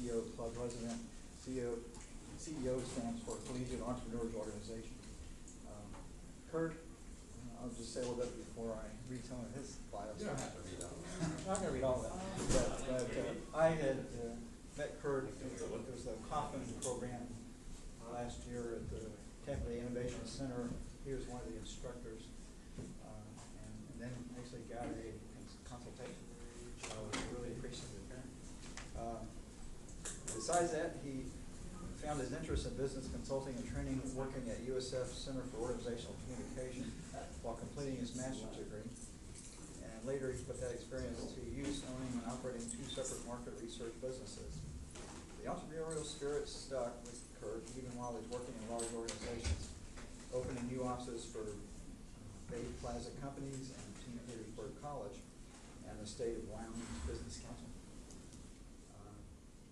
CEO Club President. CEO stands for Collegiate Entrepreneurs Organization. Kurt, I'll just say a little bit before I read some of his bio. You don't have to read that. I'm not going to read all of that. But I had met Kurt. It was the Coffin program last year at the Tampa Bay Innovation Center. He was one of the instructors, and then actually got a consultation. So I was really appreciative of that. Besides that, he found his interest in business consulting and training working at USF Center for Organizational Communication while completing his master's degree. And later he put that experience to use owning and operating two separate market research businesses. The entrepreneurial spirit stuck with Kurt even while he's working in large organizations, opening new offices for Bay Plaza companies and Team Petersburg College and the state of Wyoming Business Council.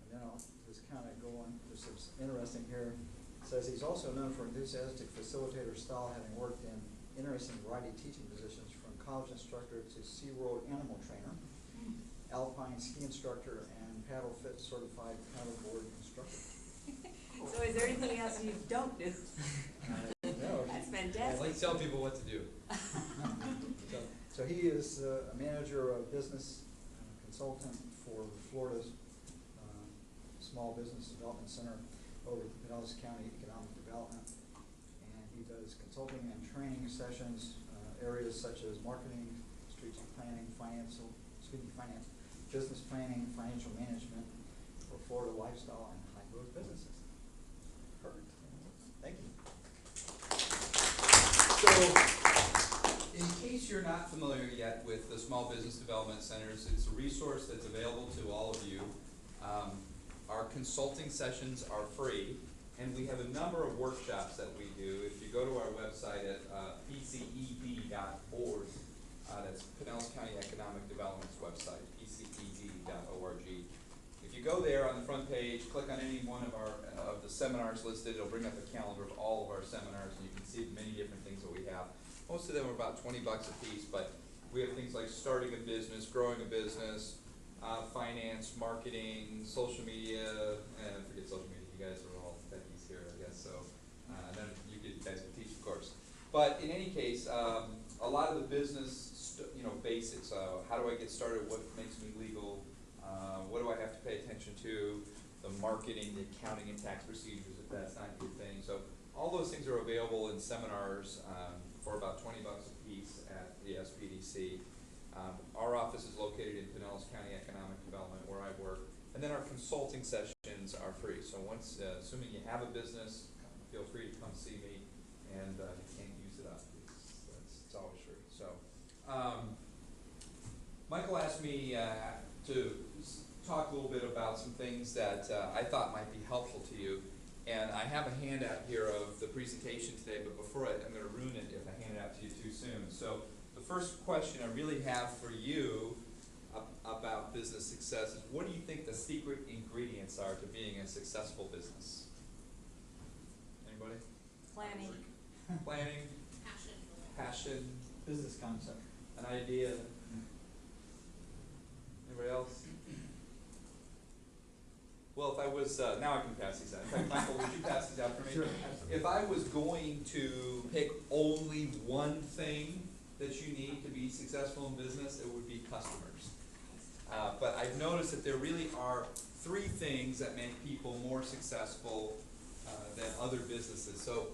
And then I'll just kind of go on. This is interesting here. It says he's also known for enthusiastic facilitator style, having worked in interesting variety teaching positions from college instructor to SeaWorld animal trainer, alpine ski instructor, and paddle fit certified paddleboard instructor. So is there anything else you don't do? No. That's I fantastic. like to tell people what to do. So he is a manager of business consultant for Florida's Small Business Development Center over at Pinellas County Economic Development. And he does consulting and training sessions, areas such as marketing, strategic planning, finance, business planning, financial management for Florida lifestyle and high growth businesses. Perfect. Thank you. So, in case you're not familiar yet with the Small Business Development Centers, it's a resource that's available to all of you. Our consulting sessions are free, and we have a number of workshops that we do. If you go to our website at pced.org, that's Pinellas County Economic Development's website, pced.org. If you go there on the front page, click on any one of the seminars listed, it'll bring up a calendar of all of our seminars, and you can see many different things that we have. Most of them are about $20 a piece, but we have things like starting a business, growing a business, finance, marketing, social media, and forget social media, you guys are all techies here, I guess, so then you guys can teach, of course. But in any case, a lot of the business, basics, how do I get started, what makes me legal, what do I have to pay attention to, the marketing, the accounting and tax procedures, if that's not your thing. So all those things are available in seminars for about $20 a piece at the SBDC. Our office is located in Pinellas County Economic Development, where I work, and then our consulting sessions are free. So once, assuming you have a business, feel free to come see me, and you can't use it up. It's always free. So Michael asked me to talk a little bit about some things that I thought might be helpful to you. And I have a handout here of the presentation today, but before I'm going to ruin it if I hand it out to you too soon. So the first question I really have for you about business success is, what do you think the secret ingredients are to being a successful business? Anybody? Planning. Planning, passion, Business concept. an idea. Anybody else? Well, if I was, now I can pass these out. In fact, Michael, would you pass these out for me? Sure. If I was going to pick only one thing that you need to be successful in business, it would be customers. But I've noticed that there really are three things that make people more successful than other businesses. So,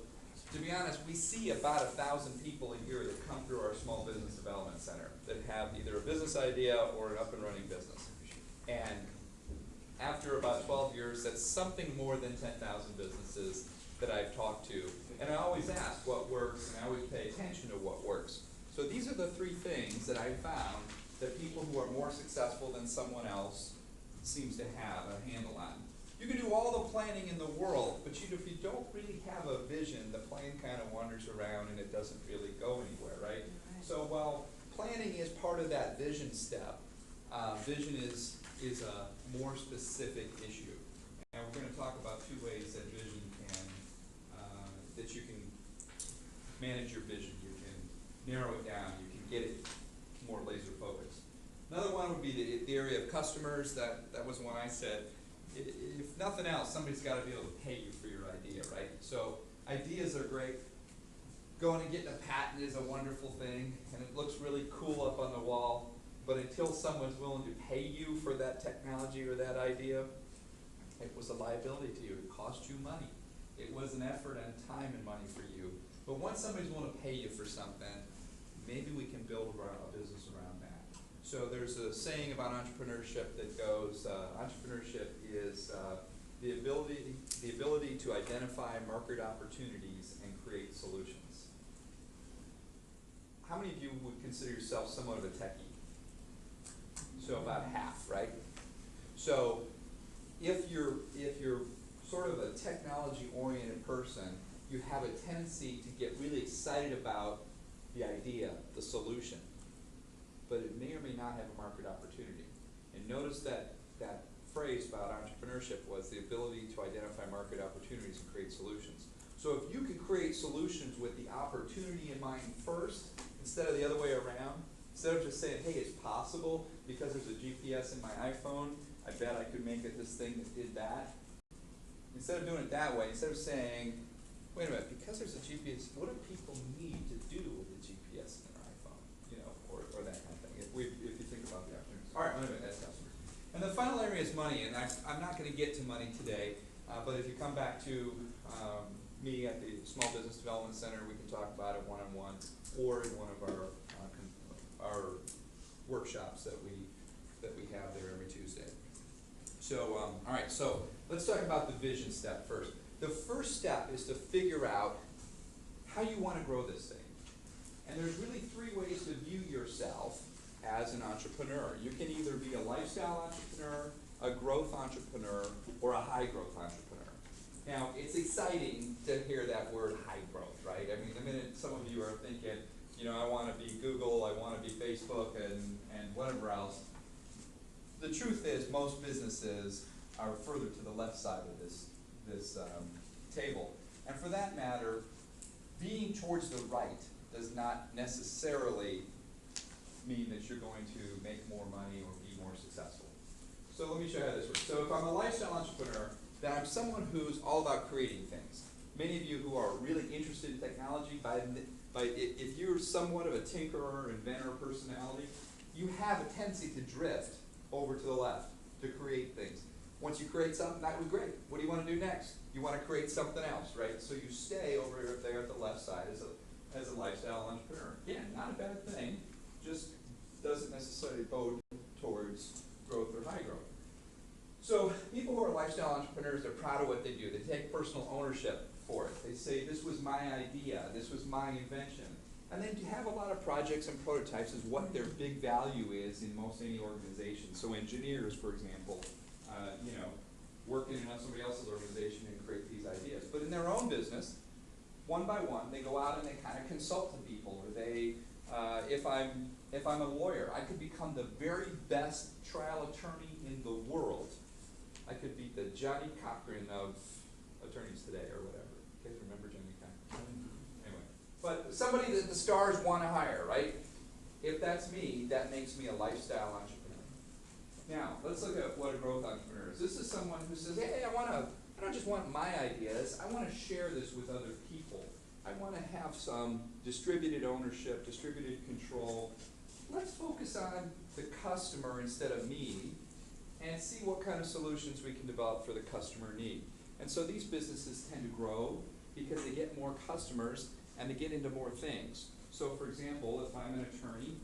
to be honest, we see about 1,000 people a year that come through our Small Business Development Center that have either a business idea or an up and running business. And after about 12 years, that's something more than 10,000 businesses that I've talked to. And I always ask what works, and I always pay attention to what works. So these are the three things that I found that people who are more successful than someone else seems to have a handle on. You can do all the planning in the world, but if you don't really have a vision, the plane kind of wanders around and it doesn't really go anywhere, right? So while planning is part of that vision step, vision is a more specific issue. And we're going to talk about two ways that vision can, that you can manage your vision. You can narrow it down. You can get it more laser focused. Another one would be the area of customers. That was one I said. nothing else, somebody's gotta be able to pay you for your idea, right? So ideas are great. Going and getting a patent is a wonderful thing, and it looks really cool up on the wall, but until someone's willing to pay you for that technology or that idea, it was a liability to you. It cost you money. It was an effort and time and money for you. But once somebody's willing to pay you for something, maybe we can build a business around that. So there's a saying about entrepreneurship that goes, entrepreneurship is the ability to identify market opportunities and create solutions. How many of you would consider yourself somewhat of a techie? So about half, right? So if you're sort of a technology-oriented person, you have a tendency to get really excited about the idea, the solution, but it may or may not have a market opportunity. And notice that phrase about entrepreneurship was the ability to identify market opportunities and create solutions. So if you can create solutions with the opportunity in mind first, instead of the other way around, instead of just saying, hey, it's possible because there's a GPS in my iPhone, I bet I could make it this thing that did that. Instead of doing it that way, instead of saying, wait a minute, because there's a GPS, what do people need to do with a GPS in their iPhone? You know, or that kind of thing, if you think about the opportunities. All right, wait a minute, that's customers. And the final area is money, and I'm not going to get to money today, but if you come back to me at the Small Business Development Center, we can talk about it one-on-one, or in one of our workshops that we have there every Tuesday. So, all right, so let's talk about the vision step first. The first step is to figure out how you want to grow this thing. And there's really three ways to view yourself as an entrepreneur. You can either be a lifestyle entrepreneur, a growth entrepreneur, or a high growth entrepreneur. Now, it's exciting to hear that word high growth, right? I mean, the minute some of you are thinking, you know, I want to be Google, I want to be Facebook, and whatever else. The truth is, most businesses are further to the left side of this table. And for that matter, being towards the right does not necessarily mean that you're going to make more money or be more successful. So let me show you how this works. So if I'm a lifestyle entrepreneur, then I'm someone who's all about creating things. Many of you who are really interested in technology, if you're somewhat of a tinkerer, inventor personality, you have a tendency to drift over to the left to create things. Once you create something, that was great. What do you want to do next? You want to create something else, right? So you stay over there at the left side as a lifestyle entrepreneur. Again, not a bad thing, just doesn't necessarily bode towards growth or high growth. So people who are lifestyle entrepreneurs, they're proud of what they do. They take personal ownership for it. They say, this was my idea, this was my invention. And then to have a lot of projects and prototypes is what their big value is in most any organization. So engineers, for example, you know, working in somebody else's organization and create these ideas. But in their own business, one by one, they go out and they kind of consult to people. Or they, if I'm a lawyer, I could become the very best trial attorney in the world. I could be the Johnny Cochran of attorneys today, or whatever. You guys remember Johnny Cochran? Anyway, but somebody that the stars want to hire, right? If that's me, that makes me a lifestyle entrepreneur. Now, let's look at what a growth entrepreneur is. This is someone who says, hey, I don't just want my ideas, I want to share this with other people. I want to have some distributed ownership, distributed control. Let's focus on the customer instead of me, and see what kind of solutions we can develop for the customer need. And so these businesses tend to grow because they get more customers and they get into more things. So for example, if I'm an attorney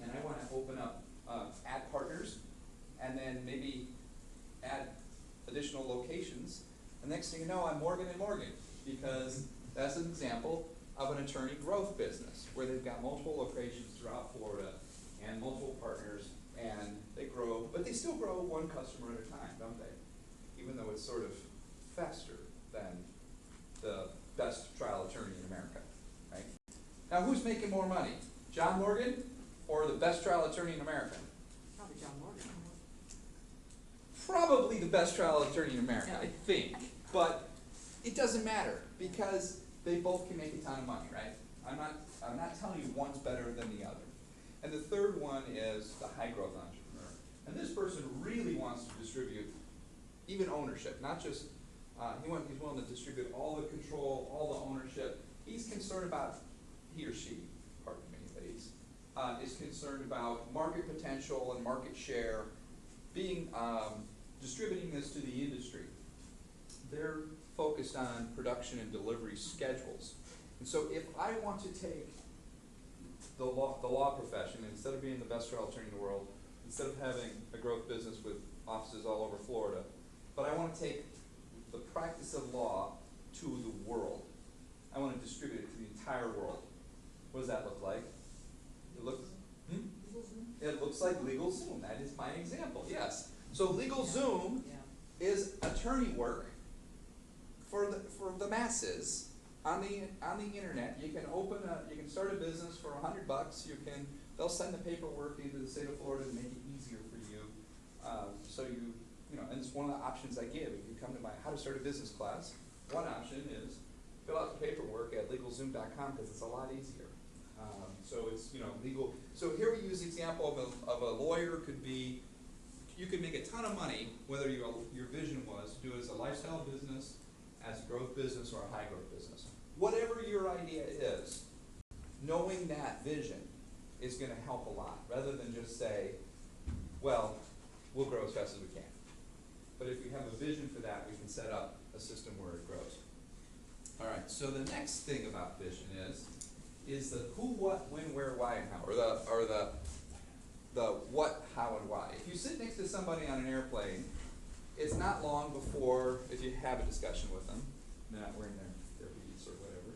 and I want to open up ad partners and then maybe add additional locations, the next thing you know, I'm Morgan & Morgan, because that's an example of an attorney growth business where they've got multiple locations throughout Florida and multiple partners, and they grow, but they still grow one customer at a time, don't they? Even though it's sort of faster than the best trial attorney in America, right? Now, who's making more money? John Morgan or the best trial attorney in America? Probably John Morgan. Probably the best trial attorney in America, I think. But it doesn't matter because they both can make a ton of money, right? I'm not telling you one's better than the other. And the third one is the high growth entrepreneur. And this person really wants to distribute even ownership, not just, he's willing to distribute all the control, all the ownership. He's concerned about, he or she, pardon me, ladies, is concerned about market potential and market share, being, distributing this to the industry. They're focused on production and delivery schedules. And so if I want to take the law profession, instead of being the best trial attorney in the world, instead of having a growth business with offices all over Florida, but I want to take the practice of law to the world. I want to distribute it to the entire world. What does that look like? It looks, it looks like LegalZoom. That is my example, yes. So LegalZoom is attorney work for the masses on the internet. You can you can start a business for $100. They'll send the paperwork into the state of Florida to make it easier for you. So you know, and it's one of the options I give. If you come to my How to Start a Business class, one option is fill out the paperwork at LegalZoom.com because it's a lot easier. So it's, you know, legal. So here we use the example of a lawyer. Could be, you could make a ton of money whether your vision was to do it as a lifestyle business, as a growth business, or a high growth business. Whatever your idea is, knowing that vision is going to help a lot, rather than just say, well, we'll grow as fast as we can. But if we have a vision for that, we can set up a system where it grows. All right, so the next thing about vision is the who, what, when, where, why, and how, or the what, how, and why. If you sit next to somebody on an airplane, it's not long before, if you have a discussion with them, they're not wearing their beads or whatever,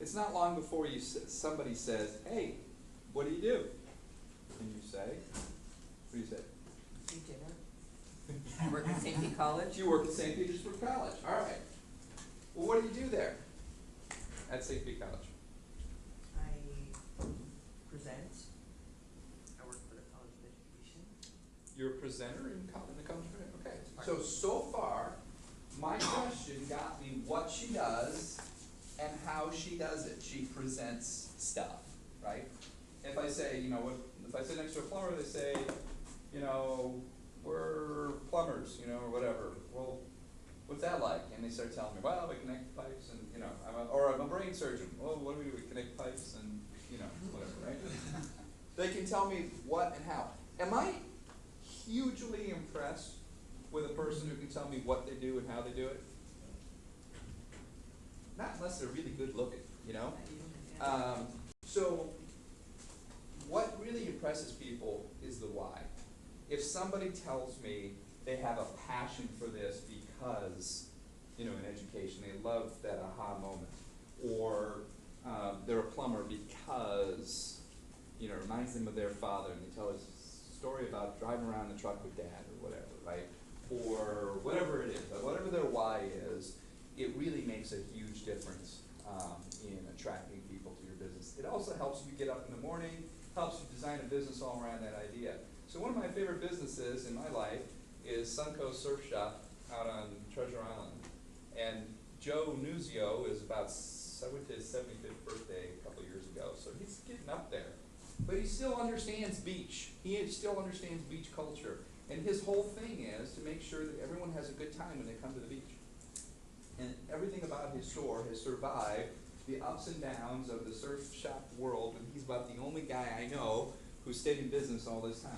it's not long before somebody says, hey, what do you do? And you say, what do you say? Do dinner. I work at St. Pete College. You work at St. Petersburg College. All right. Well, what do you do there at St. Pete College? I present. I work for the College of Education. You're a presenter in the College of Education? Okay. So far, my question got me what she does and how she does it. She presents stuff, right? If I say, you know, if I sit next to a plumber, they say, you know, we're plumbers, you know, or whatever. Well, what's that like? And they start telling me, well, we connect pipes and, you know, I'm a brain surgeon. Well, what do we do? We connect pipes and, you know, whatever, right? They can tell me what and how. Am I hugely impressed with a person who can tell me what they do and how they do it? Not unless they're really good looking, you know? So what really impresses people is the why. If somebody tells me they have a passion for this because, you know, in education, they love that aha moment, or they're a plumber because, you know, it reminds them of their father, and they tell us a story about driving around in the truck with dad or whatever, right? Or whatever it is, whatever their why is, it really makes a huge difference in attracting people to your business. It also helps you get up in the morning, helps you design a business all around that idea. So one of my favorite businesses in my life is Suncoast Surf Shop out on Treasure Island. And Joe Nuzio is about, I went to his 75th birthday a couple years ago, so he's getting up there. But he still understands beach. He still understands beach culture. And his whole thing is to make sure that everyone has a good time when they come to the beach. And everything about his store has survived the ups and downs of the surf shop world, and he's about the only guy I know who stayed in business all this time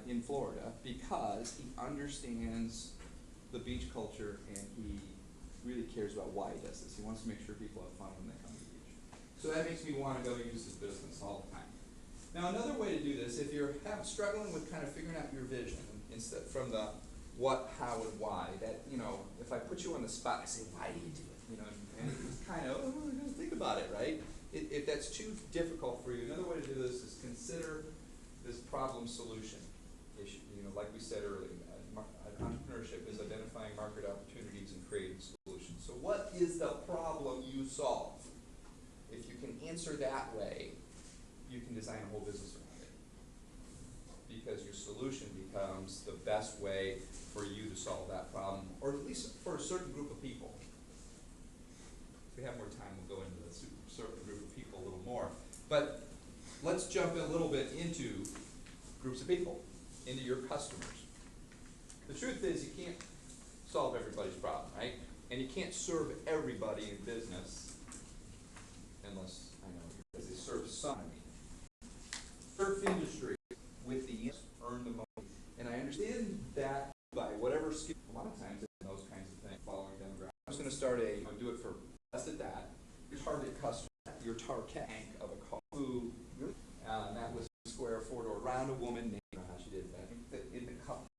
in Florida, because he understands the beach culture and he really cares about why he does this. He wants to make sure people have fun when they come to the beach. So that makes me want to go use his business all the time. Now, another way to do this, if you're struggling with kind of figuring out your vision, instead from the what, how, and why, that, you know, if I put you on the spot, I say, why do you do it? You know, and it's kind of, oh, we're going to think about it, right? If that's too difficult for you, another way to do this is consider this problem solution issue. You know, like we said earlier, entrepreneurship is identifying market opportunities and creating solutions. So what is the problem you solve? If you can answer that way, you can design a whole business around it. Because your solution becomes the best way for you to solve that problem, or at least for a certain group of people. If we have more time, we'll go into the certain group of people a little more. But let's jump a little bit into groups of people, into your customers. The truth is, you can't everybody's problem, right? And you can't serve everybody in business unless, I know, because they serve some. Surf industry with the earn the money. And I understand that by whatever skill, a lot of times in those kinds of things, following demographics. I'm just gonna start I'll do it for less at that. Your target customer, your target tank of a